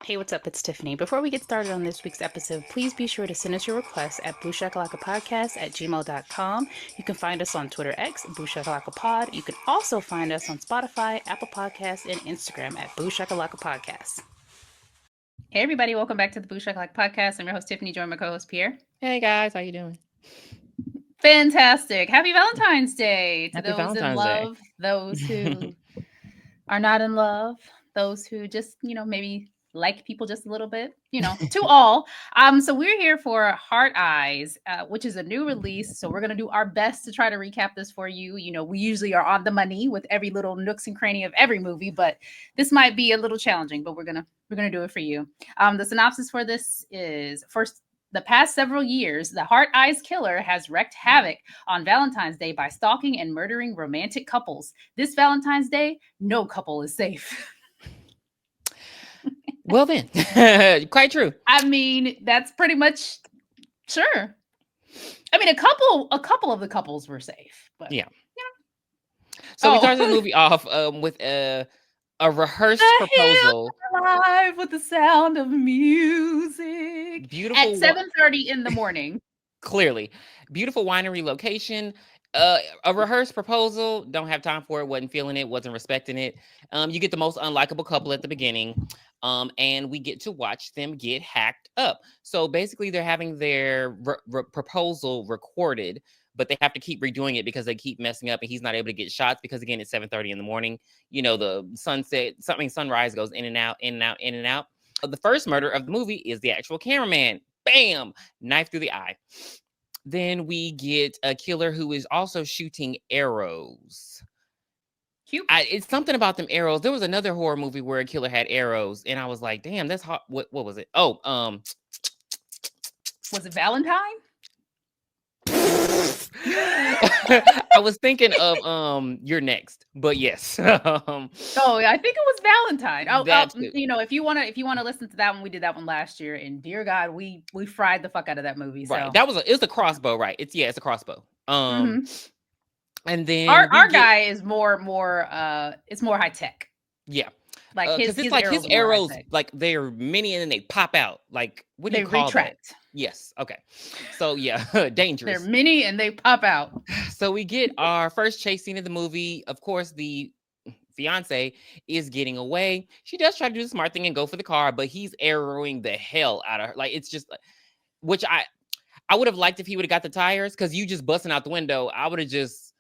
Hey, what's up? It's Tiffany. Before we get started on this week's episode, please be sure to send us your requests at blueshakalakapodcast@gmail.com. You can find us on Twitter X, blueshakalakapod. You can also find us on Spotify, Apple Podcasts, and Instagram at blueshakalakapodcast. Hey, everybody. Welcome back to the Blue Shakalaka Podcast. I'm your host, Tiffany, joined by my co-host, Pierre. Hey, guys. How you doing? Fantastic. Happy Valentine's Day to Happy those in Valentine's Day. love, those who are not in love, those who just, maybe like people just a little bit, to all. So we're here for Heart Eyes, which is a new release. So we're going to do our best to try to recap this for you. We usually are on the money with every little nooks and cranny of every movie, but this might be a little challenging, but we're going to do it for you. The synopsis for this is: first, the past several years, the Heart Eyes killer has wreaked havoc on Valentine's Day by stalking and murdering romantic couples. This Valentine's Day, no couple is safe. Well, then, quite true. I mean, that's pretty much sure. I mean, a couple of the couples were safe, but Yeah. So we started the movie off with a rehearsed proposal. Live with the sound of music Beautiful. at 7:30 in the morning. Clearly, beautiful winery location. A rehearsed proposal. Don't have time for it. Wasn't feeling it. Wasn't respecting it. You get the most unlikable couple at the beginning. And we get to watch them get hacked up. So basically, they're having their proposal recorded, but they have to keep redoing it because they keep messing up, and he's not able to get shots because, again, it's 7:30 in the morning. The sunrise goes in and out, in and out, in and out. The first murder of the movie is the actual cameraman. Bam! Knife through the eye. Then we get a killer who is also shooting arrows. Cute. It's something about them arrows. There was another horror movie where a killer had arrows, and I was like, "Damn, that's hot." What was it? Oh, was it Valentine? I was thinking of You're Next, but yes. I think it was Valentine. If you want to listen to that one, we did that one last year, and dear God, we fried the fuck out of that movie. Right, so it's a crossbow, right? It's a crossbow. And then our guy is more it's more high tech. Yeah. Like his arrows, like they're mini and then they pop out. Like, what do you call retract. That? Yes. Okay. So yeah, dangerous. They're mini and they pop out. So we get our first chase scene of the movie. Of course, the fiance is getting away. She does try to do the smart thing and go for the car, but he's arrowing the hell out of her. Like, it's just, which I would have liked if he would have got the tires, because you just busting out the window. I would have just,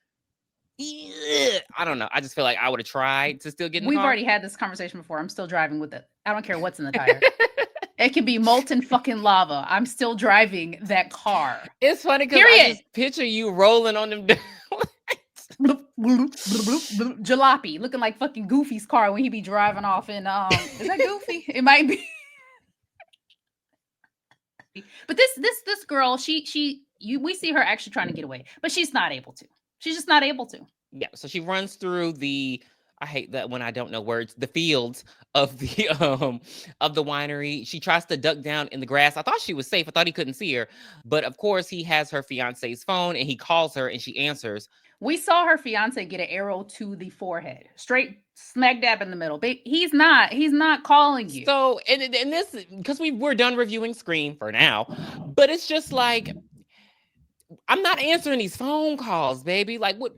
I don't know. I just feel like I would have tried to still get in the car. We've already had this conversation before. I'm still driving with it. I don't care what's in the tire. It can be molten fucking lava. I'm still driving that car. It's funny because I just picture you rolling on them. Jalopy, looking like fucking Goofy's car when he be driving off in is that Goofy? It might be. But this girl, we see her actually trying to get away, but she's not able to. She's just not able to. Yeah, so she runs through the, I hate that when I don't know words, the fields of the winery. She tries to duck down in the grass. I thought she was safe. I thought he couldn't see her. But of course, he has her fiance's phone and he calls her and she answers. We saw her fiance get an arrow to the forehead, straight smack dab in the middle. But he's not calling you. So, and this, because we're done reviewing Scream for now, but it's just like, I'm not answering these phone calls, baby. Like, what?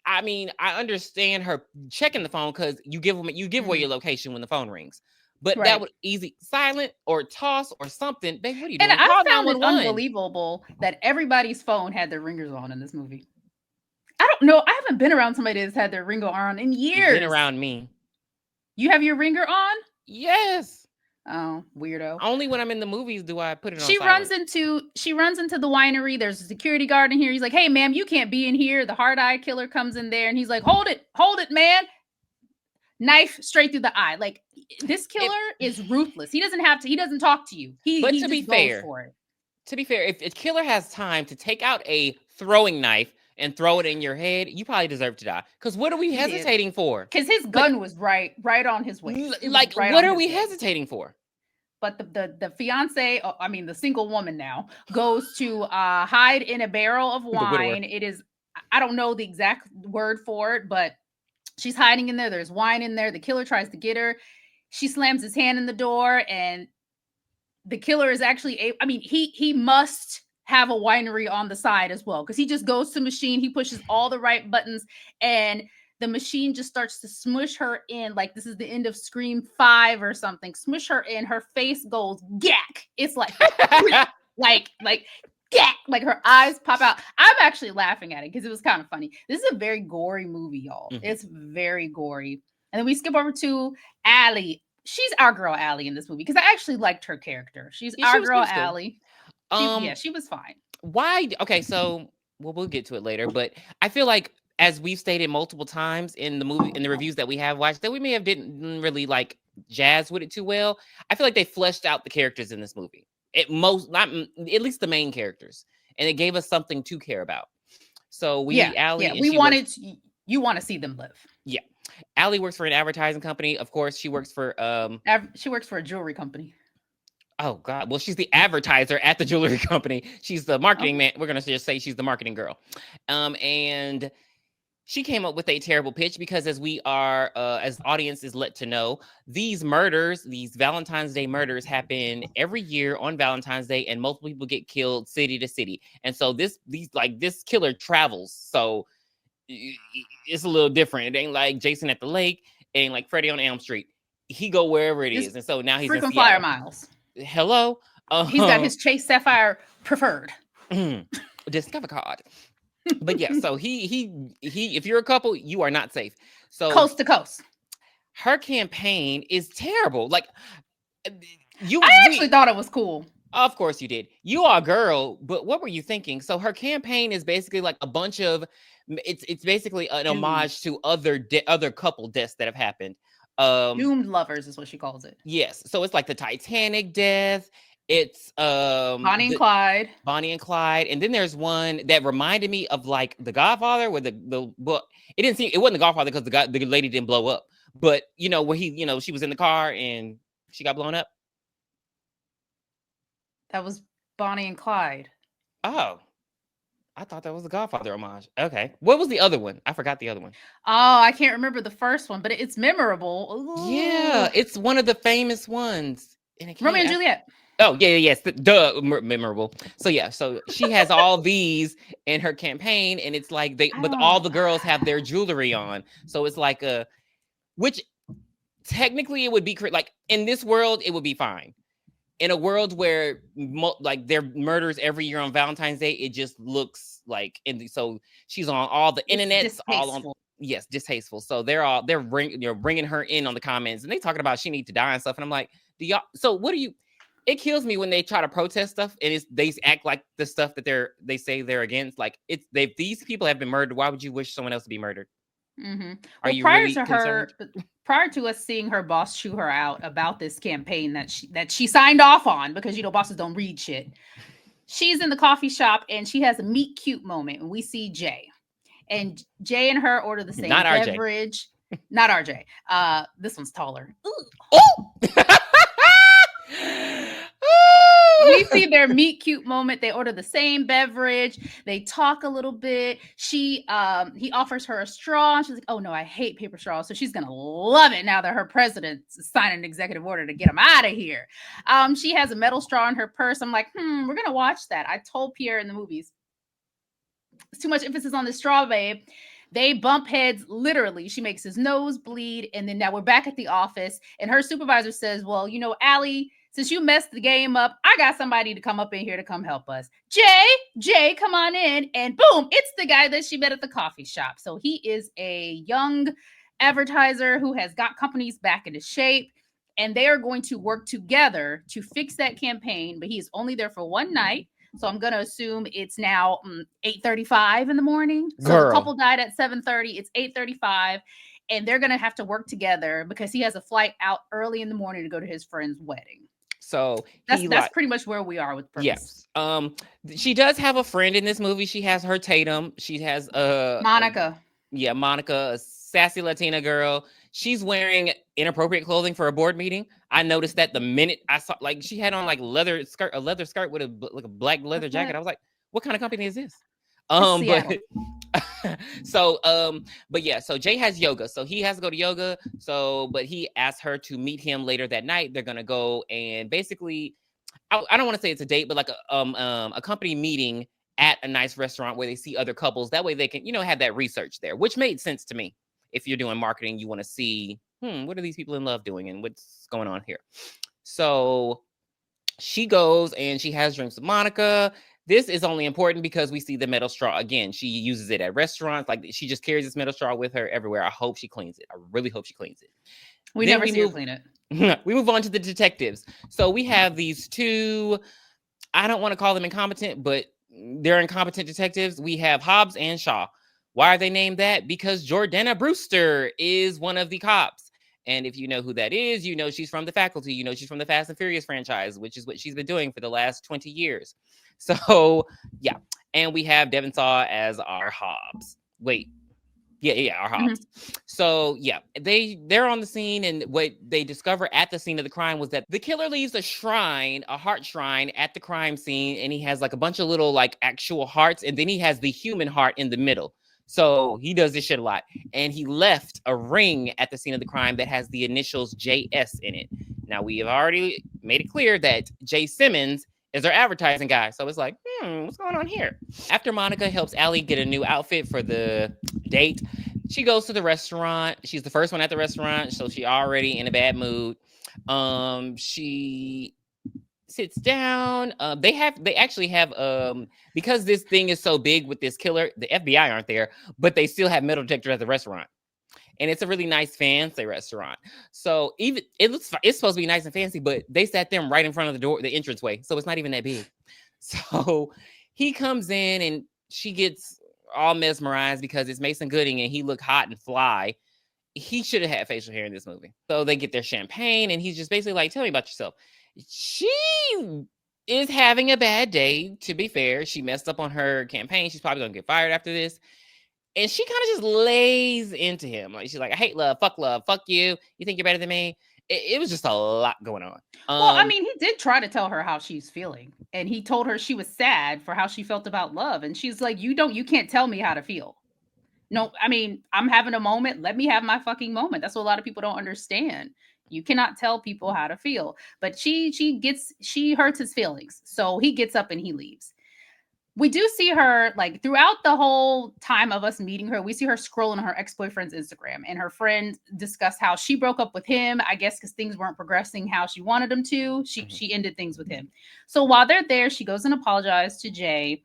I mean, I understand her checking the phone because you give away your location when the phone rings. But that would easy silent or toss or something. Babe, what are you doing? And I found it unbelievable that everybody's phone had their ringers on in this movie. I don't know. I haven't been around somebody that's had their ringer on in years. You've been around me. You have your ringer on? Yes. Oh, weirdo. Only when I'm in the movies do I put it on. She runs into the winery. There's a security guard in here. He's like, "Hey, ma'am, you can't be in here." The hard eye killer comes in there and he's like, "Hold it, man." Knife straight through the eye. Like, this killer is ruthless. He doesn't talk to you. To be fair, if a killer has time to take out a throwing knife and throw it in your head, you probably deserve to die. Because what are we hesitating for? Because his gun was right on his waist. Like, what are we hesitating for? But the fiance, the single woman now, goes to hide in a barrel of wine. It is, I don't know the exact word for it, but she's hiding in there. There's wine in there. The killer tries to get her. she slams his hand in the door, and the killer is actually I mean, he must have a winery on the side as well, because he just goes to machine, he pushes all the right buttons, and the machine just starts to smush her in, like this is the end of Scream 5 or something. Smush her in, her face goes gack. It's like like gack, like her eyes pop out. I'm actually laughing at it because it was kind of funny. This is a very gory movie, y'all. Mhm. It's very gory. And then we skip over to Allie. She's our girl Allie in this movie because I actually liked her character. She's Yeah, our she girl was cool. Allie. Um, She was fine. why? Okay, so we'll get to it later, but I feel like as we've stated multiple times in the movie in the reviews that we have watched that we may have didn't really like jazz with it too well. I feel like they fleshed out the characters in this movie. It most not at least the main characters, and it gave us something to care about. So we Yeah, meet yeah. Allie, and We she works. wanted you want to see them live. Yeah, Allie works for an advertising company. Of course, she works for She works for a jewelry company. oh God. Well, she's the advertiser at the jewelry company. She's the marketing Okay. man. We're gonna just say she's the marketing girl. And she came up with a terrible pitch because as we are as the audience is let to know, these murders, these Valentine's Day murders happen every year on Valentine's Day, and multiple people get killed city to city. And so this killer travels. So it's a little different. It ain't like Jason at the lake, it ain't like Freddy on Elm Street. He go wherever it Just is. And so now he's in frequent flyer Seattle. miles. Hello. He's got his Chase Sapphire preferred. Discover card. But yeah, so he if you're a couple, you are not safe. So Coast to coast. her campaign is terrible. Like you I actually we thought it was cool. of course you did. You are a girl, but what were you thinking? So her campaign is basically like a bunch of it's basically an Doomed. homage to other couple deaths that have happened. Doomed lovers is what she calls it. Yes. So it's like the Titanic death. It's Bonnie and the Clyde. Bonnie and Clyde, and then there's one that reminded me of like The Godfather, where the well, it wasn't The Godfather because the lady didn't blow up, but where she was in the car and she got blown up. That was Bonnie and Clyde. Oh, I thought that was The Godfather homage. Okay, what was the other one? I forgot the other one. Oh, I can't remember the first one, but it's memorable. Yeah, Ooh. it's one of the famous ones, and it Romeo came and after. Juliet. Oh yeah, yes, memorable. So yeah, so she has all these in her campaign, and it's like I but all don't. the girls have their jewelry on, so it's like which technically it would be like in this world it would be fine. In a world where like there are murders every year on Valentine's Day, it just looks like, and so she's on all the It's internets, all on. distasteful. Yes, distasteful. So bringing her in on the comments, and they talking about she need to die and stuff, and I'm like, do y'all? So what do you? It kills me when they try to protest stuff and they act like the stuff that they say they're against. Like these people have been murdered. Why would you wish someone else to be murdered? Mm-hmm. Are Well, you really concerned? prior to us seeing her boss chew her out about this campaign that she signed off on, because bosses don't read shit. She's in the coffee shop and she has a meet cute moment, and we see Jay. And Jay and her order the same Not RJ. beverage. Not RJ. This one's taller. Oh! We see their meet cute moment. They order the same beverage. They talk a little bit. He offers her a straw. She's like, "Oh no, I hate paper straws." So she's gonna love it now that her president's signing an executive order to get him out of here. She has a metal straw in her purse. I'm like, we're gonna watch that. I told Pierre in the movies, it's too much emphasis on the straw, babe. They bump heads literally. She makes his nose bleed. And then now we're back at the office. And her supervisor says, "Well, Allie, since you messed the game up, I got somebody to come up in here to come help us. Jay, come on in." And boom, it's the guy that she met at the coffee shop. So he is a young advertiser who has got companies back into shape. And they are going to work together to fix that campaign. But he is only there for one night. So I'm going to assume it's now 8:35 in the morning. So the couple died at 7:30. It's 8:35. And they're going to have to work together because he has a flight out early in the morning to go to his friend's wedding. So that's pretty much where we are with Purpose. Yes. She does have a friend in this movie. She has her Tatum. She has Monica. Monica, a sassy Latina girl. She's wearing inappropriate clothing for a board meeting. I noticed that the minute I saw, like, she had on like a leather skirt with a black leather jacket. I was like, what kind of company is this? Seattle. But So but yeah, so Jay has yoga, so he has to go to yoga. So but he asked her to meet him later that night. They're gonna go and basically, I don't want to say it's a date, but like a company meeting at a nice restaurant where they see other couples. That way they can, have that research there, which made sense to me. If you're doing marketing, you want to see, what are these people in love doing and what's going on here. So she goes and she has drinks with Monica. This is only important because we see the metal straw again. She uses it at restaurants. Like, she just carries this metal straw with her everywhere. I hope she cleans it. I really hope she cleans it. We Then never we see her move clean it. we move on to the detectives. So we have these two, I don't want to call them incompetent, but they're incompetent detectives. We have Hobbs and Shaw. Why are they named that? Because Jordana Brewster is one of the cops. And if you know who that is, she's from the faculty. She's from the Fast and Furious franchise, which is what she's been doing for the last 20 years. So, yeah. And we have Devon Saw as our Hobbs. Wait, yeah, our Mhm. Hobbs. So yeah, they're on the scene, and what they discover at the scene of the crime was that the killer leaves a heart shrine at the crime scene, and he has like a bunch of little like actual hearts, and then he has the human heart in the middle. So he does this shit a lot, and he left a ring at the scene of the crime that has the initials JS in it. Now we have already made it clear that Jay Simmons is our advertising guy, so it's like, what's going on here? After Monica helps Allie get a new outfit for the date, she goes to the restaurant. She's the first one at the restaurant, so she already in a bad mood. She sits down. They actually have because this thing is so big with this killer, the FBI aren't there, but they still have metal detectors at the restaurant. And it's a really nice fancy restaurant. So even it's supposed to be nice and fancy, but they sat them right in front of the door, the entranceway. So it's not even that big. So he comes in and she gets all mesmerized because it's Mason Gooding and he looked hot and fly. He should have had facial hair in this movie. So they get their champagne and he's just basically like, tell me about yourself. She is having a bad day, to be fair. She messed up on her campaign. She's probably gonna get fired after this. And she kind of just lays into him. Like, she's like, I hate love, fuck you. You think you're better than me? It was just a lot going on. Well, I mean, he did try to tell her how she's feeling, and he told her she was sad for how she felt about love, and she's like, you can't tell me how to feel." No, I mean, I'm having a moment. Let me have my fucking moment. That's what a lot of people don't understand. You cannot tell people how to feel. But she hurts his feelings. So he gets up and he leaves. We do see her like throughout the whole time of us meeting her, we see her scrolling on her ex-boyfriend's Instagram, and her friend discussed how she broke up with him, I guess because things weren't progressing how she wanted them to. She ended things with him. So while they're there, she goes and apologizes to Jay.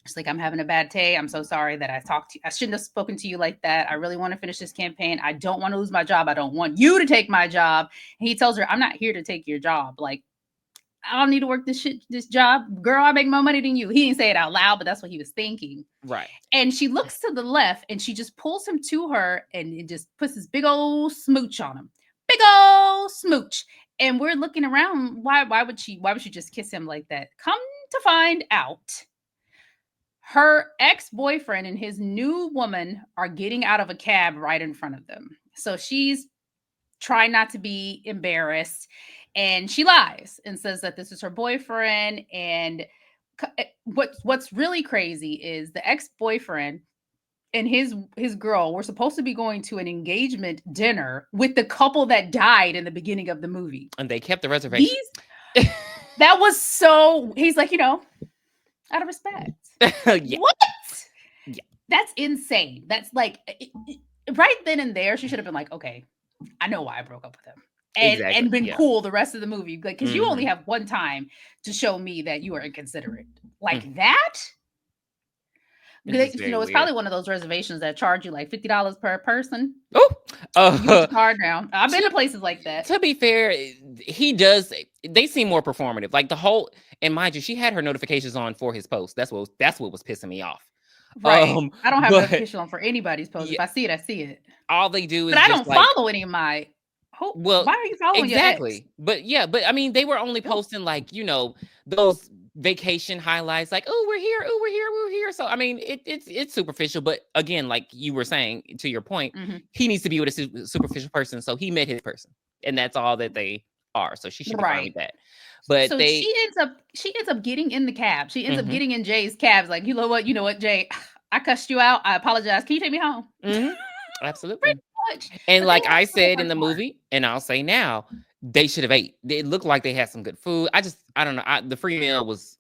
She's like, I'm having a bad day. I'm so sorry that I shouldn't have spoken to you like that. I really want to finish this campaign. I don't want to lose my job. I don't want you to take my job. And he tells her, I'm not here to take your job. Like, I don't need to work this job. Girl, I make more money than you. He didn't say it out loud, but that's what he was thinking. Right. And she looks to the left and she just pulls him to her and it just puts this big old smooch on him. Big old smooch. And we're looking around. Why would she just kiss him like that? Come to find out, her ex-boyfriend and his new woman are getting out of a cab right in front of them. So she's trying not to be embarrassed, and she lies and says that this is her boyfriend. And what's really crazy is the ex-boyfriend and his girl were supposed to be going to an engagement dinner with the couple that died in the beginning of the movie. And they kept the reservation. These that was so, he's like, out of respect. Yeah. What? Yeah. That's insane. That's like right then and there, she should have been like, okay, I know why I broke up with him. Exactly. And been Yeah. cool the rest of the movie. Like, because you only Mhm. have one time to show me that you are inconsiderate. Like Mm. that. This is It's very weird. probably one of those reservations that charge you like $50 per person. Oh, Use your card now. I've been to places like that. To be fair, he does. They seem more performative. Like the whole, and mind you, she had her notifications on for his post. That's what was pissing me off. Right. I don't have But notification on for anybody's post. yeah, If I see it, I see it. all they do But is I just don't like, follow any of my. well, Why are you following your ex? exactly. But yeah, but I mean, they were only Nope. posting like, those vacation highlights, like, oh, we're here, oh, we're here. So I mean, it's superficial. But again, like you were saying, to your point, he needs to be with a superficial person. So he met his person, and that's all that they are. So she should be fine with that. But she ends up getting in the cab. She ends up getting in Jay's cabs. Like, you know what, Jay, I cussed you out. I apologize. Can you take me home? Hmm. Pretty Absolutely. much. And But they like have I so said in much the heart. movie, and I'll say now, they should have ate. It looked like they had some good food. I don't know. The free meal was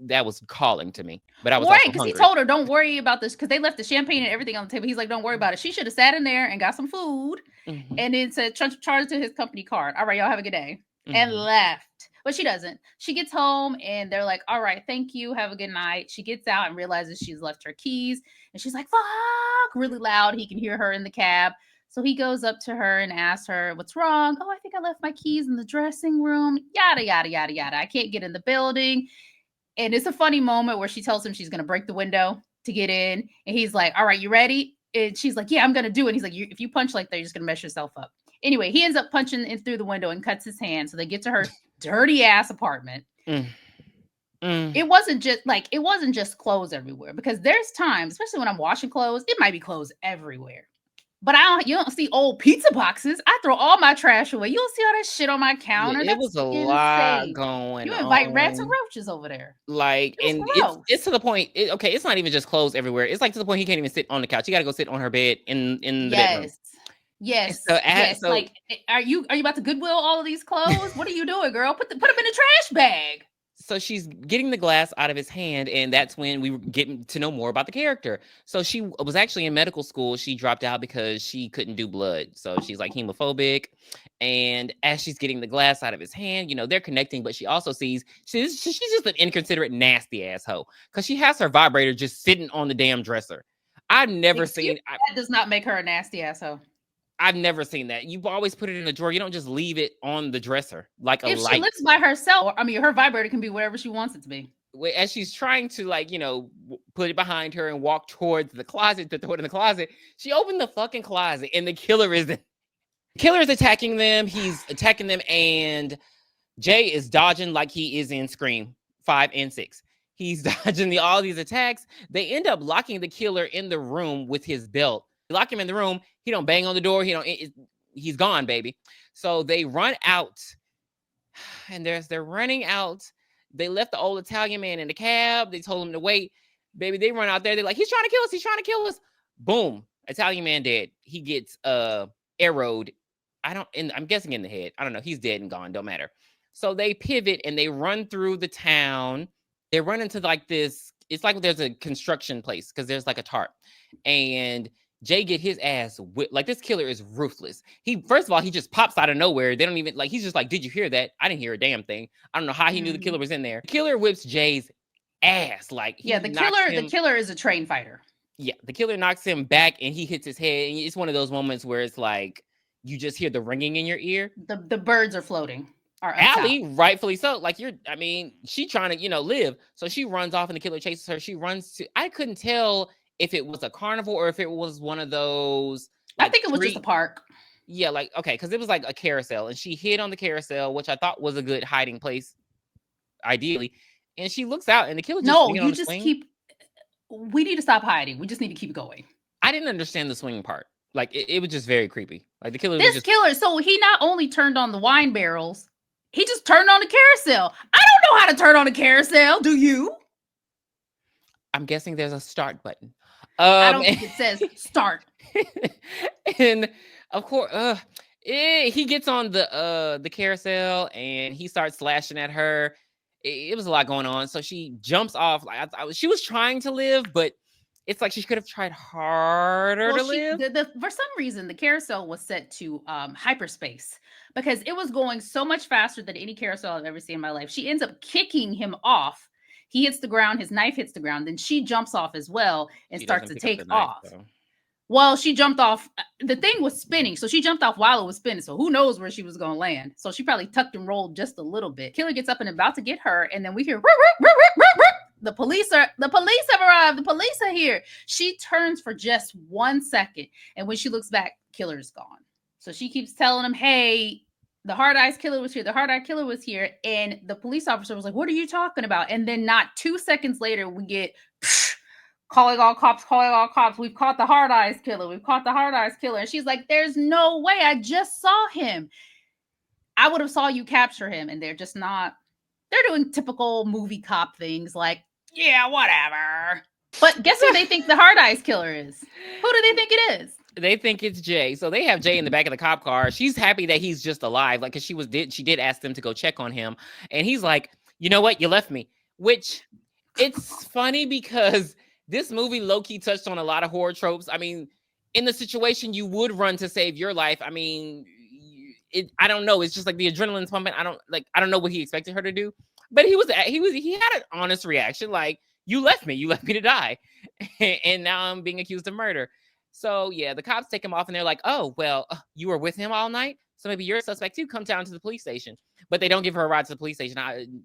that was calling to me, but I was Well, right, also because he hungry. told her, "Don't worry about this," because they left the champagne and everything on the table. He's like, "Don't worry about it." She should have sat in there and got some food, Hmm. and then said, "Charge to his company card." All right, y'all have a good day, and Hmm. left. But she doesn't. She gets home and they're like, "All right, thank you, have a good night." She gets out and realizes she's left her keys, and she's like, "Fuck!" really loud. He can hear her in the cab. So he goes up to her and asks her, "What's wrong?" "Oh, I think I left my keys in the dressing room." Yada yada yada yada. "I can't get in the building." And it's a funny moment where she tells him she's going to break the window to get in. And he's like, "All right, you ready?" And she's like, "Yeah, I'm going to do it." And he's like, "If you punch like that, you're just going to mess yourself up." Anyway, he ends up punching in through the window and cuts his hand. So they get to her dirty ass apartment. Mm. Mm. It wasn't just clothes everywhere, because there's times, especially when I'm washing clothes, it might be clothes everywhere. But you don't see old pizza boxes. I throw all my trash away. You don't see all that shit on my Yeah, counter. it That's was a lot insane. going You invite rats and on. roaches over there. Like, It was and it's gross. to the point. Okay, it's not even just clothes everywhere. It's like to the point he can't even sit on the couch. He got to go sit on her bed in the bedroom. Yes. And so, Yes. Yes. so Like, are you about to Goodwill all of these clothes? What are you doing, girl? Put them in a trash bag. she's getting the glass out of his hand, and that's when we were getting to know more about the character. So she was actually in medical school. She dropped out because she couldn't do blood. So she's like hemophobic. And as she's getting the glass out of his hand, they're connecting, but she also sees she's just an inconsiderate, nasty asshole because she has her vibrator just sitting on the damn dresser. I've never Excuse seen. me, that does not make her a nasty asshole. I've never seen that. You've always put it in a drawer. You don't just leave it on the dresser like a If she light. lives by herself, I mean, her vibrator can be wherever she wants it to be. As she's trying to, like, put it behind her and walk towards the closet to throw it in the closet, she opened the fucking closet and the killer is attacking them. He's attacking them, and Jay is dodging like he is in Scream 5 and 6. He's dodging all these attacks. They end up locking the killer in the room with his belt. They lock him in the room. He don't bang on the door. He's gone, baby. So they run out, and they're running out. They left the old Italian man in the cab. They told him to wait. Baby, they run out there. They're like, he's trying to kill us. He's trying to kill us. Boom. Italian man dead. He gets arrowed. I'm guessing in the head. I don't know. He's dead and gone. Don't matter. So they pivot and they run through the town. They run into like this. It's like there's a construction place because there's like a tarp. And Jay get his ass whipped. Like, this killer is ruthless. He First of all, he just pops out of nowhere. They don't even like. He's just like, "Did you hear that?" I didn't hear a damn thing. I don't know how he knew the killer Mhm. was in there. The killer whips Jay's ass. Like, Yeah, he the knocks killer. The him. killer is a trained fighter. Yeah, the killer knocks him back and he hits his head. And it's one of those moments where it's like you just hear the ringing in your ear. The birds are floating. Are upside. Allie, rightfully so. Like, she trying to, live. So she runs off and the killer chases her. She runs to, I couldn't tell if it was a carnival or if it was one of those I like think it was just a street. park. Yeah, like, okay, because it was like a carousel and she hid on the carousel, which I thought was a good hiding place, ideally. And she looks out and the killer just No, swinging on you the just swing. keep. We need to stop hiding. We just need to keep going. I didn't understand the swinging part. Like, it was just very creepy. Like, the killer was This just, killer, so he not only turned on the wine barrels, he just turned on the carousel. I don't know how to turn on a carousel. Do you? I'm guessing there's a start button. I Um, don't think it says start. and of course, he gets on the carousel and he starts slashing at her. It was a lot going on, so she jumps off. Like, she was trying to live, but it's like she could have tried harder Well, to she live. the for some reason the carousel was set to hyperspace because it was going so much faster than any carousel I've ever seen in my life. She ends up kicking him off. He hits the ground, his knife hits the ground, then she jumps off as well and She starts doesn't to pick up take the knife off. though. Well, she jumped off. The thing was spinning, so she jumped off while it was spinning. So who knows where she was going to land? So she probably tucked and rolled just a little bit. Killer gets up and about to get her, and then we hear the police have arrived. The police are here. She turns for just 1 second, and when she looks back, killer's gone. So she keeps telling him, "Hey, the hard eyes killer was here. The hard eye killer was here." And the police officer was like, "What are you talking about?" And then not 2 seconds later, we get calling all cops, calling all cops. We've caught the hard eyes killer. We've caught the hard eyes killer. And she's like, "There's no way. I just saw him. I would have saw you capture him." And they're just not. They're doing typical movie cop things like, "Yeah, whatever." But guess who they think the hard eyes killer is? Who do they think it is? They think it's Jay. So they have Jay in the back of the cop car. She's happy that he's just alive. Like, cause she did ask them to go check on him. And he's like, you know what? You left me. Which it's funny because this movie low-key touched on a lot of horror tropes. I mean, in the situation you would run to save your life. I mean, I don't know. It's just like the adrenaline's pumping. I don't know what he expected her to do. But he had an honest reaction, like, you left me to die. And now I'm being accused of murder. So yeah, the cops take him off and they're like, oh, well, you were with him all night? So maybe you're a suspect too. Come down to the police station. But they don't give her a ride to the police station. Then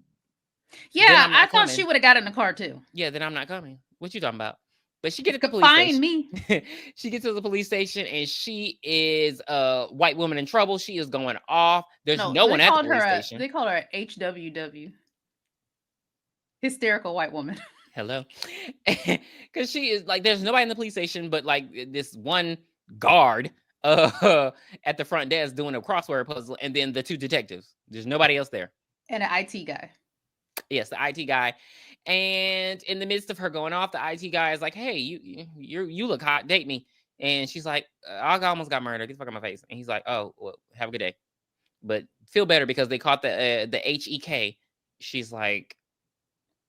Yeah, I'm I not thought she coming. would have got in the car too. Yeah, then I'm not coming. What you talking about? But she get You at the could police find station. me. She gets to the police station and she is a white woman in trouble. She is going off. There's No, no one at the police station. they called her a HWW. Hysterical white woman. Hello. Because she is like, there's nobody in the police station but like this one guard at the front desk doing a crossword puzzle, and then the two detectives. There's nobody else there. And an IT guy. Yes, the IT guy. And in the midst of her going off, the IT guy is like, hey, you look hot, date me. And she's like, I almost got murdered, get the fuck out of my face. And he's like, oh, well, have a good day, but feel better because they caught the HEK. She's like,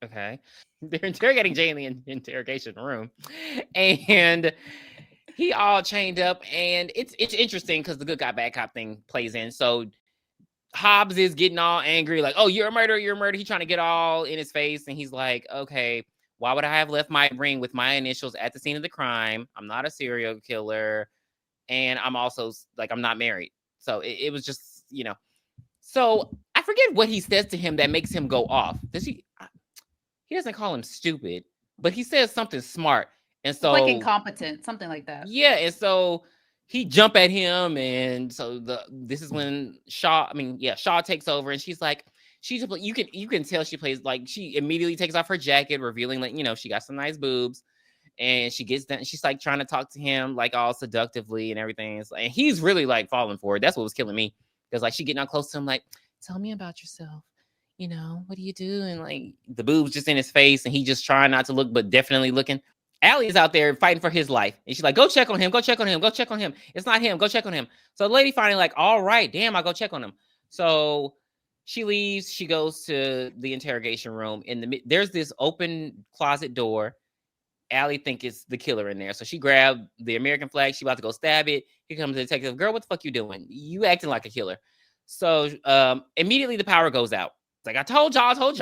okay. They're interrogating Jay in the interrogation room, and he all chained up. And it's interesting because the good guy bad cop thing plays in. So Hobbs is getting all angry, like, oh, you're a murderer, you're a murderer. He's trying to get all in his face. And he's like, okay, why would I have left my ring with my initials at the scene of the crime? I'm not a serial killer. And I'm also like, I'm not married. So it was just, So I forget what he says to him that makes him go off. He doesn't call him stupid, but he says something smart. And It's like so, incompetent, something like that. yeah. And so he jump at him. And so this is when Shaw takes over, and she's like, you can tell she plays like, she immediately takes off her jacket, revealing like, she got some nice boobs. And she gets down, she's like trying to talk to him like all seductively and everything. And he's really like falling for it. That's what was killing me. Because like she getting on close to him, like, tell me about yourself. What do you do? And like the boobs just in his face, and he just trying not to look, but definitely looking. Allie is out there fighting for his life. And she's like, go check on him, go check on him, go check on him. It's not him, go check on him. So the lady finally like, all right, damn, I'll go check on him. So she leaves, she goes to the interrogation room. There's this open closet door. Allie think it's the killer in there. So she grabbed the American flag. She about to go stab it. Here comes the detective. Girl, what the fuck you doing? You acting like a killer. So immediately the power goes out. It's like, I told y'all. It's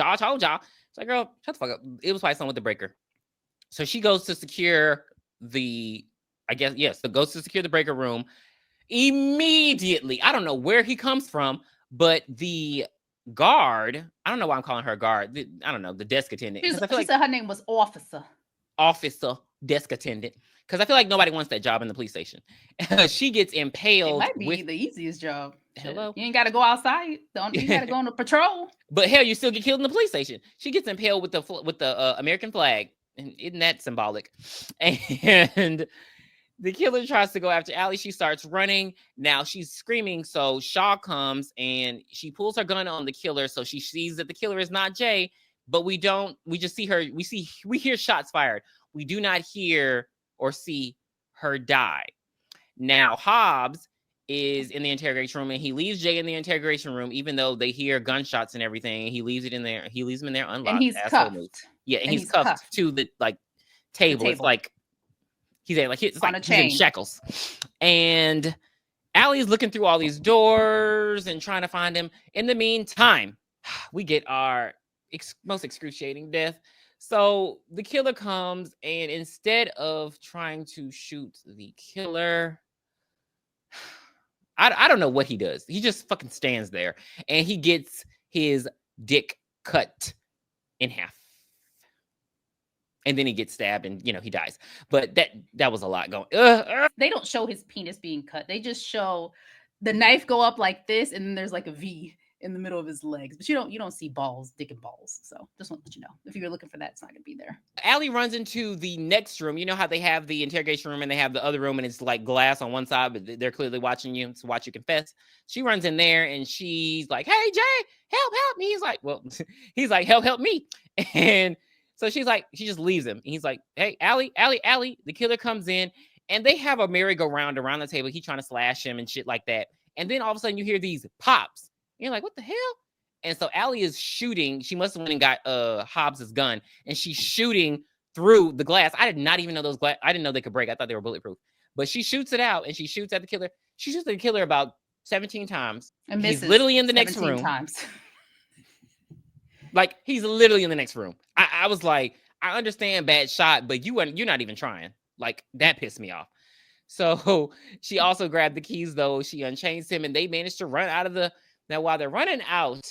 like, girl, shut the fuck up. It was probably something with the breaker. So she goes to secure goes to secure the breaker room. Immediately, I don't know where he comes from, but the guard, I don't know why I'm calling her a guard. I don't know, the desk attendant. She said her name was Officer desk attendant, because I feel like nobody wants that job in the police station. She gets impaled. It might be the easiest job. Hello, you ain't got to go outside. You got to go on a patrol. But hell, you still get killed in the police station. She gets impaled with the American flag, and isn't that symbolic? And the killer tries to go after Allie. She starts running. Now she's screaming. So Shaw comes and she pulls her gun on the killer. So she sees that the killer is not Jay. But we just see her, we hear shots fired. We do not hear or see her die. Now, Hobbs is in the interrogation room, and he leaves Jay in the interrogation room, even though they hear gunshots and everything. He leaves it in there. He leaves him in there unlocked. And he's cuffed. Yeah, and he's cuffed to the table. It's like he's like it's on like a chain. He's in shackles. And Allie's looking through all these doors and trying to find him. In the meantime, we get our most excruciating death. So the killer comes, and instead of trying to shoot the killer, I don't know what he does. He just fucking stands there, and he gets his dick cut in half. And then he gets stabbed, and he dies. But that was a lot going. They don't show his penis being cut. They just show the knife go up like this, and then there's like a V in the middle of his legs. But you don't see balls, dick and balls. So just want to let you know, if you're looking for that, it's not gonna be there. Allie runs into the next room. You know how they have the interrogation room and they have the other room, and it's like glass on one side, but they're clearly watching you to watch you confess. She runs in there and she's like, "Hey Jay, help me!" He's like, "Well," he's like, "Help me!" And So she's like, she just leaves him. And he's like, hey, Allie, Allie, Allie. The killer comes in and they have a merry-go-round around the table. He's trying to slash him and shit like that. And then all of a sudden you hear these pops. And you're like, what the hell? And so Allie is shooting. She must have went and got Hobbs's gun. And she's shooting through the glass. I did not even know those glass. I didn't know they could break. I thought they were bulletproof. But she shoots it out and she shoots at the killer. She shoots at the killer about 17 times. And He's misses literally in the next 17 room. times. Like, he's literally in the next room. I was like, I understand bad shot, but you're not even trying. Like, that pissed me off. So she also grabbed the keys, though. She unchains him, and they managed to run out of the... Now, while they're running out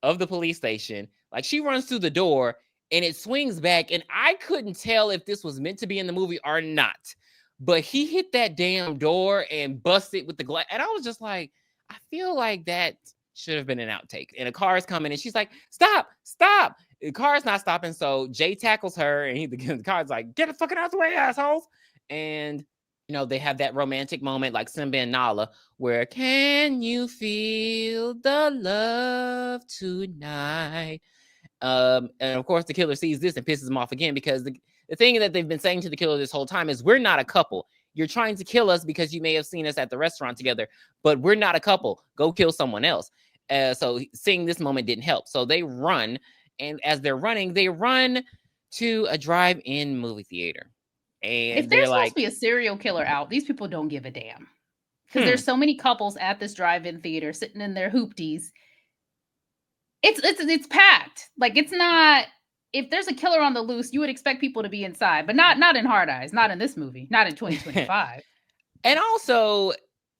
of the police station, like, she runs through the door, and it swings back, and I couldn't tell if this was meant to be in the movie or not. But he hit that damn door and busted with the glass. And I was just like, I feel like that should have been an outtake. And a car is coming and she's like, stop, stop. The car's not stopping. So Jay tackles her and the car's like, get the fucking out of the way, assholes. And, they have that romantic moment like Simba and Nala where, can you feel the love tonight? And of course the killer sees this and pisses him off again because the thing that they've been saying to the killer this whole time is, we're not a couple. You're trying to kill us because you may have seen us at the restaurant together, but we're not a couple. Go kill someone else. So seeing this moment didn't help. So they run, and as they're running, they run to a drive-in movie theater. And if there's supposed to be a serial killer out, these people don't give a damn. Because there's so many couples at this drive-in theater sitting in their hoopties. It's packed. Like, it's not... If there's a killer on the loose, you would expect people to be inside, but not in Hard Eyes, not in this movie, not in 2025. And also,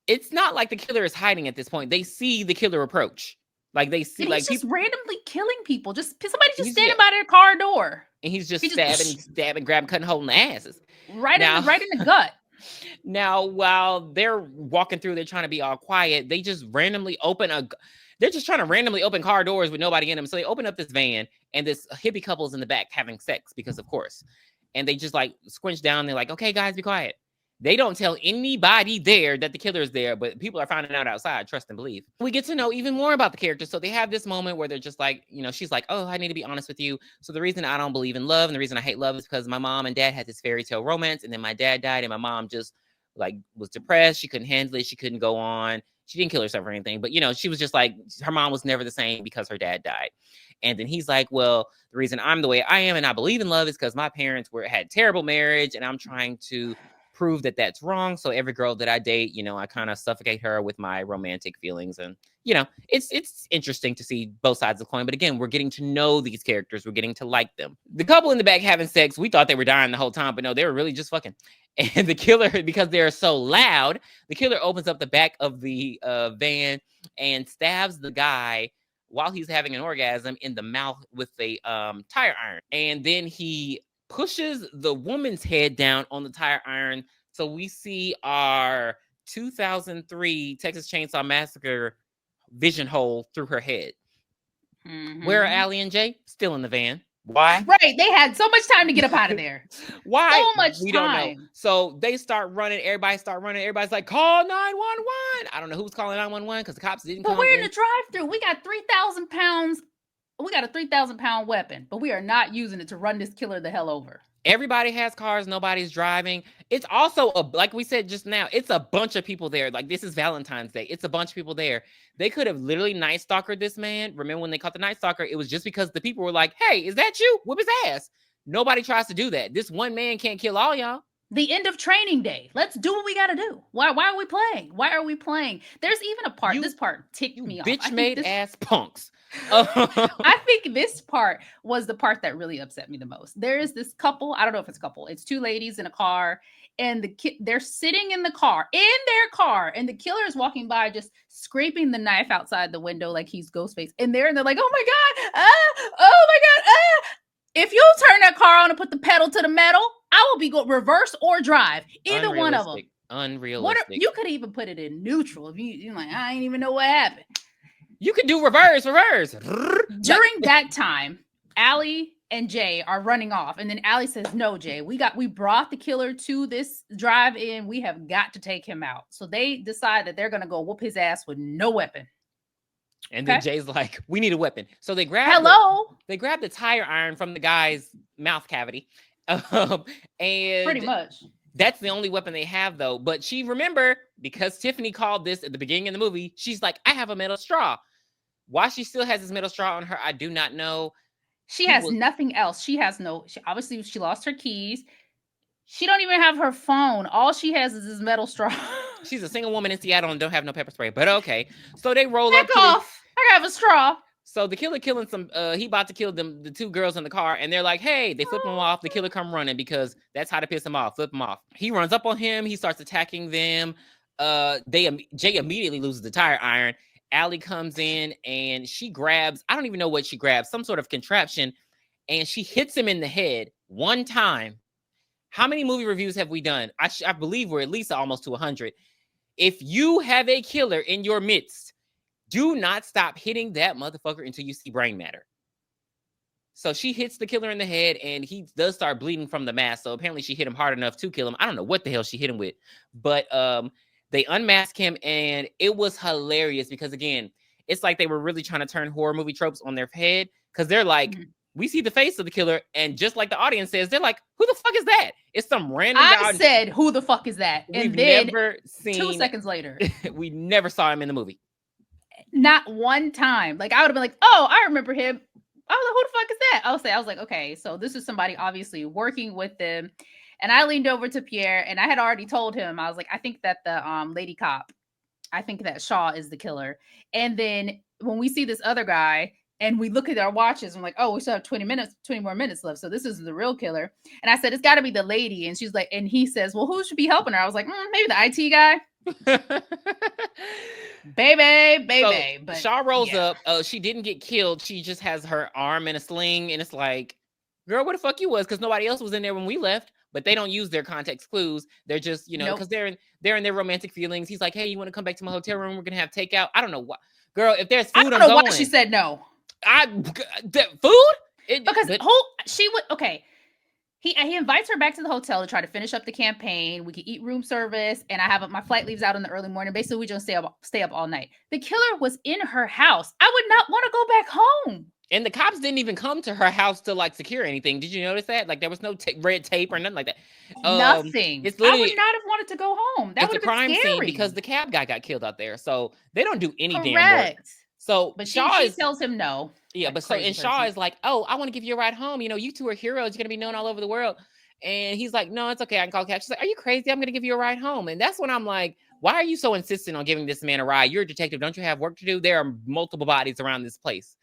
it's not like the killer is hiding at this point. They see the killer approach. Like, they see, and like, he's just randomly killing people. Somebody just standing by their car door. And he's just stabbing, grabbing, cutting hole in the asses. Right in the gut. Now, while they're walking through, they're trying to be all quiet. They just randomly they're just trying to randomly open car doors with nobody in them. So they open up this van, and this hippie couple's in the back having sex, because of course. And they just like squinch down. They're like, okay, guys, be quiet. They don't tell anybody there that the killer is there, but people are finding out outside, trust and believe. We get to know even more about the characters. So they have this moment where they're just like, she's like, oh, I need to be honest with you. So the reason I don't believe in love and the reason I hate love is because my mom and dad had this fairy tale romance, and then my dad died, and my mom just like was depressed. She couldn't handle it. She couldn't go on. She didn't kill herself or anything, but she was just like, her mom was never the same because her dad died. And then he's like, well, the reason I'm the way I am and I believe in love is because my parents had terrible marriage, and I'm trying to prove that that's wrong. So every girl that I date, I kind of suffocate her with my romantic feelings. And, it's interesting to see both sides of the coin. But again, we're getting to know these characters. We're getting to like them. The couple in the back having sex, we thought they were dying the whole time, but no, they were really just fucking. And the killer, because they're so loud, the killer opens up the back of the van and stabs the guy while he's having an orgasm in the mouth with a tire iron. And then he pushes the woman's head down on the tire iron. So we see our 2003 Texas Chainsaw Massacre vision hole through her head. Mm-hmm. Where are Allie and Jay? Still in the van. Why? Right. They had so much time to get up out of there. Why? So much we time. Don't know. So they start running. Everybody start running. Everybody's like, call 911. I don't know who's calling 911 because the cops didn't come. But we're in the drive-thru. We got 3,000 pounds. We got a 3,000-pound weapon, but we are not using it to run this killer the hell over. Everybody has cars. Nobody's driving. It's also, like we said just now, it's a bunch of people there. Like, this is Valentine's Day. It's a bunch of people there. They could have literally Night Stalkered this man. Remember when they caught the Night Stalker? It was just because the people were like, hey, is that you? Whip his ass. Nobody tries to do that. This one man can't kill all y'all. The end of training day. Let's do what we got to do. Why are we playing? Why are we playing? There's even a part. This part ticked me off. Bitch-made ass punks. I think this part was the part that really upset me the most. There is this couple. I don't know if it's a couple. It's two ladies in a car, and they're sitting in their car, and the killer is walking by, just scraping the knife outside the window like he's Ghostface. And they're like, oh my god, oh my god, If you turn that car on and put the pedal to the metal, I will be reverse or drive. Either one of them. Unrealistic. You could even put it in neutral. If you're like, I ain't even know what happened. You could do reverse. During that time, Allie and Jay are running off. And then Allie says, no, Jay, we brought the killer to this drive-in. We have got to take him out. So they decide that they're going to go whoop his ass with no weapon. And then Okay. Jay's like, we need a weapon. So Hello. they grab the tire iron from the guy's mouth cavity. Um, Pretty and much. that's the only weapon they have, though. But she, remember, because Tiffany called this at the beginning of the movie, she's like, I have a metal straw. Why she still has this metal straw on her, I do not know. She has People, nothing else. She has no. Obviously, she lost her keys. She don't even have her phone. All she has is this metal straw. she's a single woman in Seattle and don't have no pepper spray. But okay. So they roll up Heck to the off! I have a straw. So the killer killing some he about to kill them the two girls in the car, and they're like, hey, they flip him off. The killer come running because that's how to piss him off. Flip him off. He runs up on him, he starts attacking them. Jay immediately loses the tire iron. Allie comes in and she grabs, I don't even know what she grabs, some sort of contraption, and she hits him in the head one time. How many movie reviews have we done? I believe we're at least almost to 100. If you have a killer in your midst, do not stop hitting that motherfucker until you see brain matter. So she hits the killer in the head, and he does start bleeding from the mask. So apparently she hit him hard enough to kill him. I don't know what the hell she hit him with, but they unmask him, and it was hilarious because, again, it's like they were really trying to turn horror movie tropes on their head, because they're like, we see the face of the killer, and just like the audience says, they're like, who the fuck is that? It's some random guy. I said, who the fuck is that? We've And then never seen 2 seconds later, we never saw him in the movie. not one time. Like, I would have been like, oh, I remember him. I was like, who the fuck is that? I was like, okay, so this is somebody obviously working with them. And I leaned over to Pierre, and I had already told him, I was like, I think that the lady cop, I think that Shaw is the killer. And then when we see this other guy and we look at our watches, I'm like, oh, we still have 20 more minutes left. So this is the real killer. And I said, it's got to be the lady. And she's like, and he says, well, who should be helping her? I was like, maybe the IT guy. baby. So but Shaw rolls up. She didn't get killed. She just has her arm in a sling, and it's like, girl, where the fuck you was? Because nobody else was in there when we left. But they don't use their context clues. They're just, because they're in their romantic feelings. He's like, hey, you want to come back to my hotel room? We're gonna have takeout. I don't know what, girl. If there's food, I don't know why she said no. Food. Because she would okay. He invites her back to the hotel to try to finish up the campaign. We can eat room service, and I have my flight leaves out in the early morning. Basically, we just stay up all night. The killer was in her house. I would not want to go back home. And the cops didn't even come to her house to like secure anything. Did you notice that? Like there was no red tape or nothing like that. Nothing. It's literally, I would not have wanted to go home. That would have been crime scary. scene because the cab guy got killed out there. So they don't do any damn work. So, but she tells him no. Yeah, but Shaw is like, oh, I want to give you a ride home. You two are heroes. You're gonna be known all over the world. And he's like, no, it's okay. I can call a cab. She's like, are you crazy? I'm gonna give you a ride home. And that's when I'm like, why are you so insistent on giving this man a ride? You're a detective. Don't you have work to do? There are multiple bodies around this place.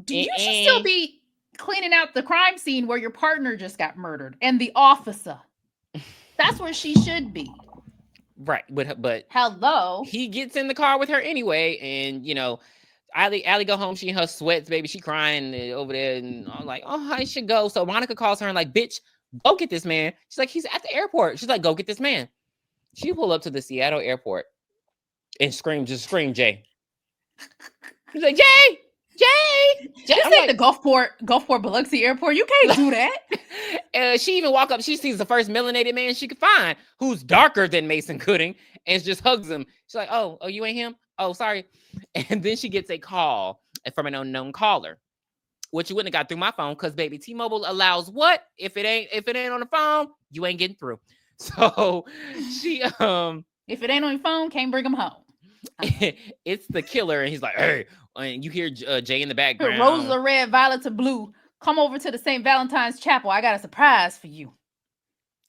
You should still be cleaning out the crime scene where your partner just got murdered and the officer. That's where she should be. Right, but hello, he gets in the car with her anyway, and Allie go home. She in her sweats, baby. She crying over there, and I'm like, oh, I should go. So Monica calls her and like, bitch, go get this man. She's like, he's at the airport. She's like, go get this man. She pull up to the Seattle airport and scream, Jay. She's like, Jay. This ain't the Gulfport Biloxi Airport. You can't do that. She even walk up. She sees the first melanated man she could find, who's darker than Mason Gooding, and just hugs him. She's like, "Oh, you ain't him? Oh, sorry." And then she gets a call from an unknown caller, which you wouldn't have got through my phone because, baby, T-Mobile allows what? If it ain't on the phone, you ain't getting through. So she if it ain't on your phone, can't bring him home. It's the killer, and he's like, hey. And you hear Jay in the background. Roses are red, violets are blue. Come over to the St. Valentine's Chapel. I got a surprise for you.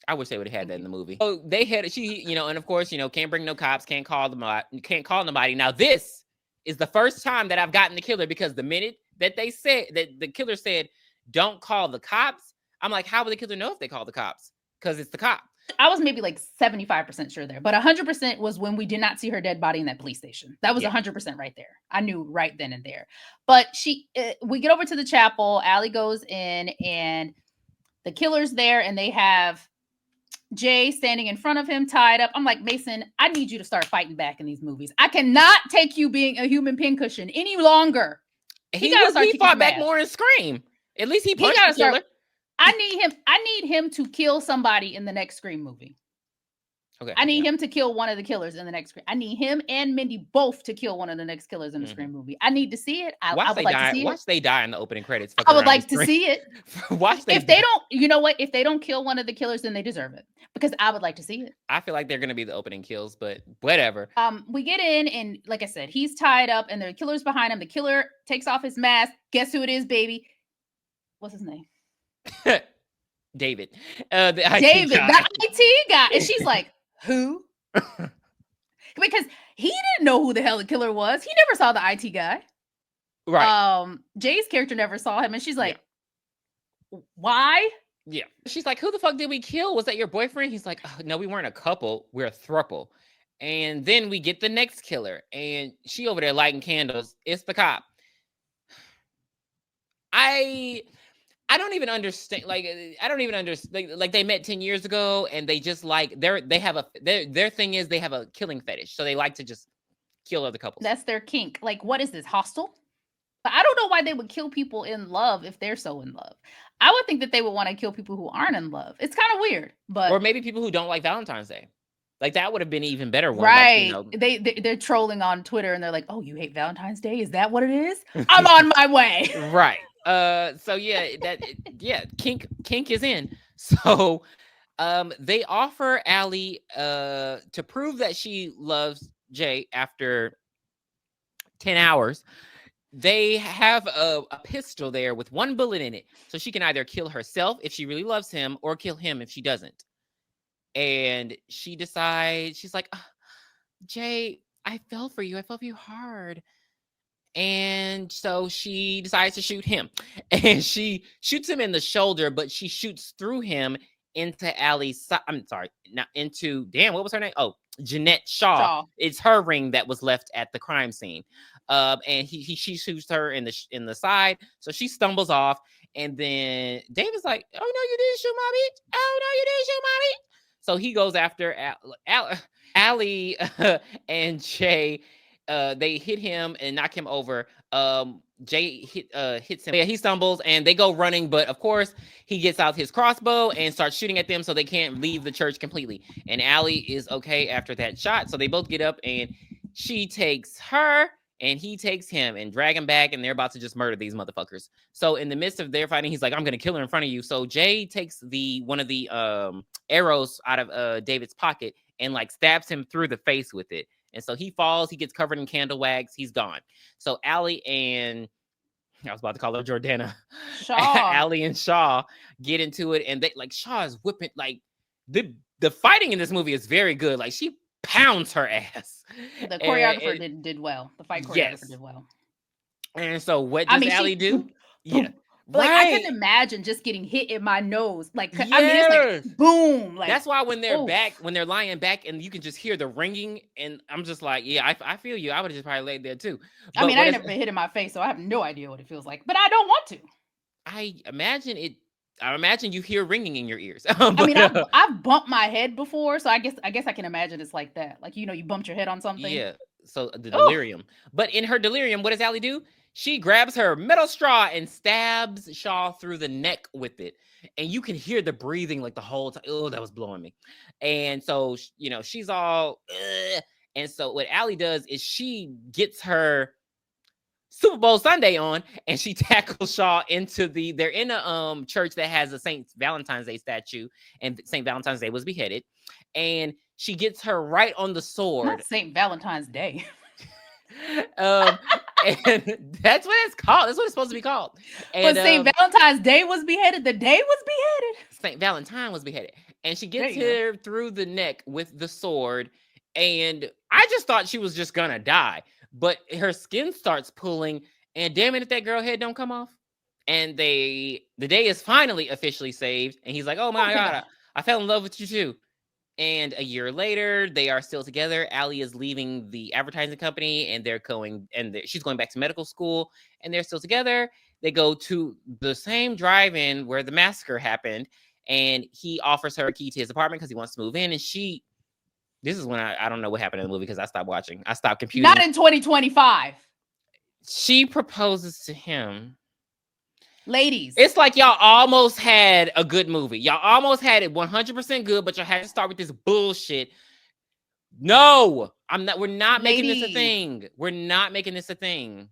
I wish they would have had that in the movie. So they had and of course, can't bring no cops, can't call nobody. Now this is the first time that I've gotten the killer because the minute that they said that the killer said, "Don't call the cops," I'm like, how would the killer know if they call the cops? Because it's the cop. I was maybe like 75% sure there, but 100% was when we did not see her dead body in that police station. That was 100% right there. I knew right then and there. But we get over to the chapel. Allie goes in, and the killer's there, and they have Jay standing in front of him, tied up. I'm like, Mason, I need you to start fighting back in these movies. I cannot take you being a human pincushion any longer. He fought back more and Scream. At least he punched the killer. I need him to kill somebody in the next Scream movie. Okay. I need Yeah. him to kill one of the killers in the next Scream. I need him and Mindy both to kill one of the next killers in the Hmm. Scream movie. I need to see it. I Watch would they like to die. see it. Watch they die in the opening credits. Fucking I would around the like to screen. see it. Watch they If they die. don't, you know what? If they don't kill one of the killers, then they deserve it because I would like to see it. I feel like they're gonna be the opening kills, but whatever. We get in and like I said, he's tied up and the killer's behind him. The killer takes off his mask. Guess who it is, baby? What's his name? David, the IT David, the guy. IT guy. And she's like, who? Because he didn't know who the hell the killer was. He never saw the IT guy. Right. Jay's character never saw him, and she's Yeah. like, why? Yeah. She's like, who the fuck did we kill? Was that your boyfriend? He's like, no, we weren't a couple. We're a throuple. And then we get the next killer, and she over there lighting candles. It's the cop. I don't even understand. Like, I don't even understand. Like they met 10 years ago, and they just like their thing is they have a killing fetish, so they like to just kill other couples. That's their kink. Like, what is this, hostile? But I don't know why they would kill people in love if they're so in love. I would think that they would want to kill people who aren't in love. It's kind of weird, but Or maybe people who don't like Valentine's Day. Like that would have been an even better one. right. Like, They're trolling on Twitter and they're like, "Oh, you hate Valentine's Day? Is that what it is? I'm on my way." right. So yeah, kink is in. So they offer Allie to prove that she loves Jay after 10 hours. They have a pistol there with one bullet in it. So she can either kill herself if she really loves him or kill him if she doesn't. And she decides, she's like, Jay, I fell for you. I fell for you hard. And so she decides to shoot him. And she shoots him in the shoulder, but she shoots through him into Allie's, I'm sorry, not into, damn, what was her name? Oh, Jeanette Shaw. It's her ring that was left at the crime scene. And she shoots her in the side. So she stumbles off. And then David's like, oh, no, you didn't shoot my bitch. Oh, no, you didn't shoot my bitch. So he goes after Allie and Jay. They hit him and knock him over. Jay hits him. Yeah, he stumbles and they go running, but of course he gets out his crossbow and starts shooting at them so they can't leave the church completely. And Allie is okay after that shot, so they both get up and she takes her and he takes him and drag him back, and they're about to just murder these motherfuckers. So in the midst of their fighting, he's like, I'm gonna kill her in front of you. So Jay takes one of the arrows out of David's pocket and like stabs him through the face with it. And so he falls, he gets covered in candle wax, he's gone. So Allie and I was about to call her Jordana. Shaw. Allie and Shaw get into it, and they like Shaw is whipping like the fighting in this movie is very good. Like she pounds her ass. The choreographer did well. The fight choreographer did well. And so what does Allie do? Yeah. Like I can imagine just getting hit in my nose. Like I mean, it's like boom. Like that's why when they're back, when they're lying back, and you can just hear the ringing, and I'm just like, yeah, I feel you. I would have just probably laid there too. But I mean, I never been hit in my face, so I have no idea what it feels like. But I don't want to. I imagine you hear ringing in your ears. I mean, I've bumped my head before, so I guess I can imagine it's like that. Like you bumped your head on something. Yeah. So the delirium. But in her delirium, what does Allie do? She grabs her metal straw and stabs Shaw through the neck with it. And you can hear the breathing like the whole time. Oh, that was blowing me. And so, she's all, ugh. And so what Allie does is she gets her Super Bowl Sunday on and she tackles Shaw they're in a church that has a St. Valentine's Day statue, and St. Valentine's Day was beheaded. And she gets her right on the sword. Not St. Valentine's Day. And that's what it's called. That's what it's supposed to be called. And, but St. Valentine's Day was beheaded. The day was beheaded. St. Valentine was beheaded. And she gets her through the neck with the sword. And I just thought she was just going to die. But her skin starts pulling. And damn it, if that girl head don't come off. And the day is finally officially saved. And he's like, oh my God, I fell in love with you too. And a year later, they are still together. Allie is leaving the advertising company, and she's going back to medical school, and they're still together. They go to the same drive-in where the massacre happened, and he offers her a key to his apartment because he wants to move in. And this is when I don't know what happened in the movie because I stopped watching. I stopped computing. Not in 2025. She proposes to him. Ladies, it's like y'all almost had a good movie. Y'all almost had it 100% good, but y'all had to start with this bullshit. No, I'm not. We're not making this a Ladies, thing. We're not making this a thing.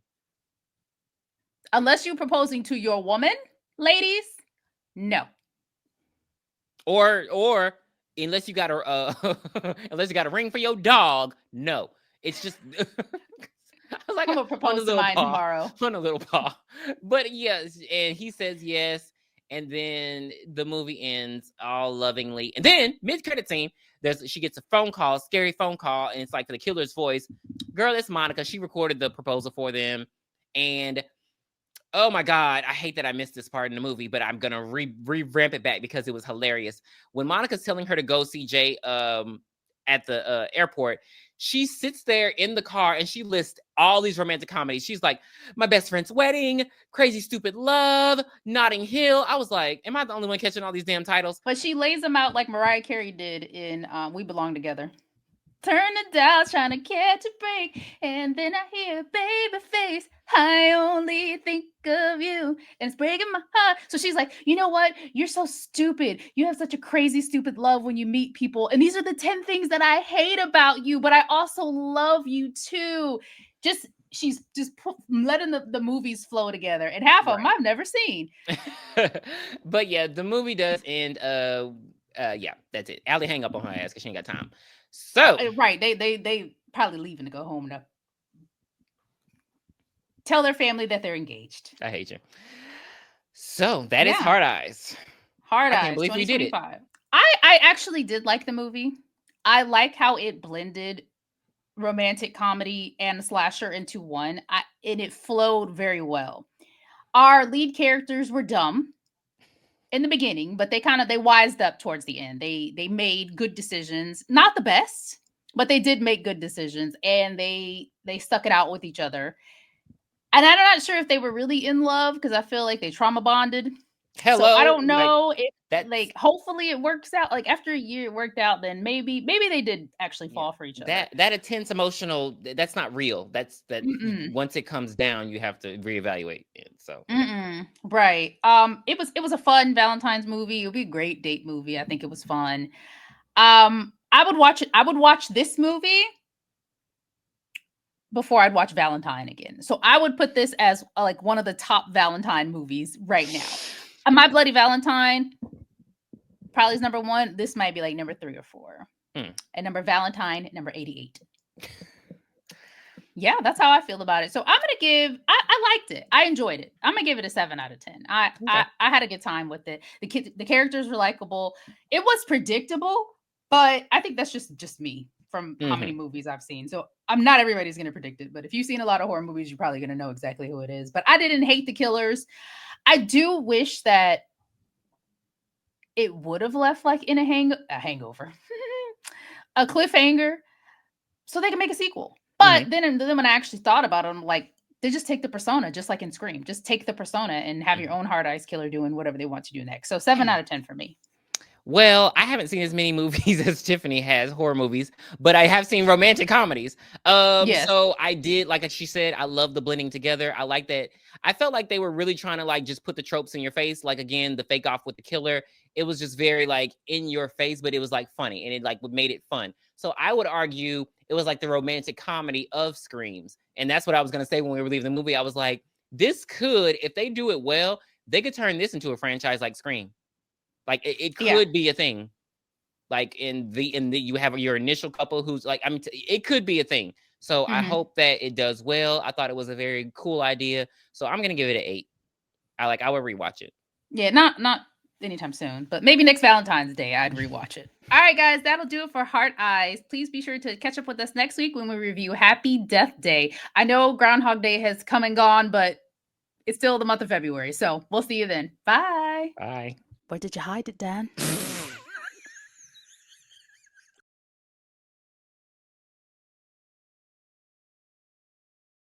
unless you're proposing to your woman, ladies, no. Or unless you got a unless you got a ring for your dog. No, it's just I was like I'm gonna on a propose to little mine paw, tomorrow. on a little paw. But yes, and he says yes, and then the movie ends all lovingly. And then mid credit scene, she gets a phone call, scary phone call, and it's like the killer's voice. Girl, it's Monica. She recorded the proposal for them, and oh my god, I hate that I missed this part in the movie, but I'm gonna ramp it back because it was hilarious. When Monica's telling her to go see Jay at the airport, she sits there in the car and she lists all these romantic comedies. She's like, My Best Friend's Wedding, Crazy Stupid Love, Notting Hill. I was like, am I the only one catching all these damn titles? But she lays them out like Mariah Carey did in We Belong Together. Turn the dial, trying to catch a break, and then I hear baby face. I only think of you, and it's breaking my heart. So she's like, you know what? You're so stupid. You have such a crazy, stupid love when you meet people, and these are the 10 things that I hate about you, but I also love you too. She's just letting the movies flow together, and half of them Right. I've never seen. But yeah, the movie does end. Yeah, that's it. Allie hang up on her ass because she ain't got time. So Right? They probably leaving to go home to tell their family that they're engaged. I hate you. So that is Yeah. Hard Eyes. Hard I can't Eyes believe we did it. 2025. I actually did like the movie. I like how it blended romantic comedy and slasher into one. And it flowed very well. Our lead characters were dumb in the beginning, but they wised up towards the end. They made good decisions. Not the best, but they did make good decisions and they stuck it out with each other. And I'm not sure if they were really in love because I feel like they trauma bonded. So I Hello, don't like know if that's like hopefully it works out. Like after a year it worked out, then maybe they did actually yeah. fall for each other. That intense emotional that's not real. That's Mm-mm. once it comes down, you have to reevaluate it. So Mm-mm. Right. It was a fun Valentine's movie. It would be a great date movie. I think it was fun. I would watch it. I would watch this movie before I'd watch Valentine again. So I would put this as like one of the top Valentine movies right now. My Bloody Valentine probably is number one. This might be like number 3 or 4. hmm. And number Valentine, number 88. Yeah, that's how I feel about it. So I'm gonna give. I liked it. I enjoyed it. I'm gonna give it a 7 out of 10. I Okay. I had a good time with it. The characters were likable. It was predictable, but I think that's just me from how many Hmm. movies I've seen. So I'm not everybody's gonna predict it, but if you've seen a lot of horror movies, you're probably gonna know exactly who it is. But I didn't hate the killers. I do wish that it would have left like in a hangover, a cliffhanger, so they can make a sequel. Hmm. But then when I actually thought about it, I'm like, they just take the persona, just like in Scream. Just take the persona and have your Hmm. own hard eyes killer doing whatever they want to do next. So 7 out of 10 for me. Well, I haven't seen as many movies as Tiffany has, horror movies, but I have seen romantic comedies. Yes. So I did, like she said, I love the blending together. I like that. I felt like they were really trying to like just put the tropes in your face. Like again, the fake off with the killer. It was just very like in your face, but it was like funny and it like made it fun. So I would argue it was like the romantic comedy of Screams. And that's what I was gonna say when we were leaving the movie. I was like, this could, if they do it well, they could turn this into a franchise like Scream. Like it Yeah. could be a thing. Like in the you have your initial couple who's like I mean it could be a thing. So I Hmm. hope that it does well. I thought it was a very cool idea. So I'm gonna give it an 8. I would rewatch it. Yeah. Not anytime soon, but maybe next Valentine's Day I'd rewatch it. All right, guys, that'll do it for Heart Eyes. Please be sure to catch up with us next week when we review Happy Death Day. I know Groundhog Day has come and gone, but it's still the month of February. So we'll see you then. Bye. Bye. Where did you hide it, Dan?